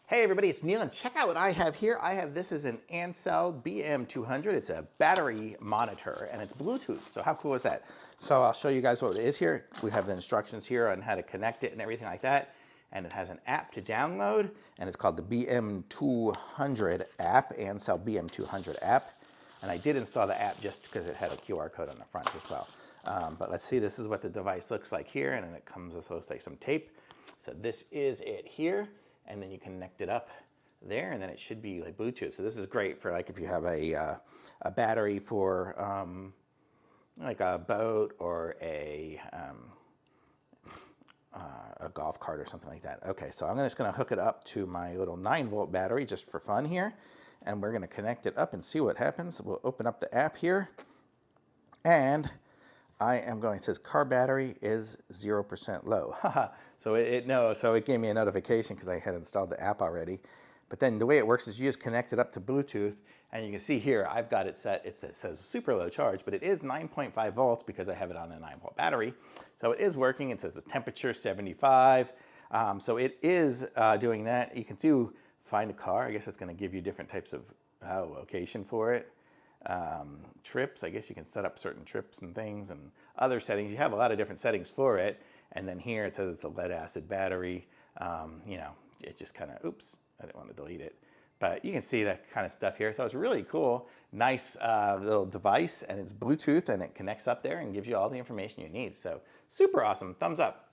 Hey everybody, it's Neil, and check out what I have here. This is an ANCEL BM200. It's a battery monitor, and it's Bluetooth. So how cool is that? So I'll show you guys what it is here. We have the instructions here on how to connect it and everything like that. And it has an app to download, and it's called the BM200 app, ANCEL BM200 app. And I did install the app just because it had a QR code on the front as well. But let's see, this is what the device looks like here, and then it comes with, looks like some tape. So this is it here. And then you connect it up there, and then it should be like Bluetooth. So this is great for like if you have a battery for like a boat or a golf cart or something like that. Okay, so I'm just gonna hook it up to my little 9-volt battery just for fun here, and we're gonna connect it up and see what happens. We'll open up the app here, and I am going, it says car battery is 0% low. So it knows, so it gave me a notification because I had installed the app already. But then the way it works is you just connect it up to Bluetooth, and you can see here, I've got it set, it says super low charge, but it is 9.5 volts because I have it on a 9-volt battery. So it is working. It says the temperature 75. So it is doing that. You can do find a car. I guess it's gonna give you different types of location for it. Trips, I guess you can set up certain trips and things and other settings. You have a lot of different settings for it. And then here it says it's a lead acid battery. You know, it just kind of, oops, I didn't want to delete it. But you can see that kind of stuff here. So it's really cool, nice little device, and it's Bluetooth, and it connects up there and gives you all the information you need. So super awesome, thumbs up.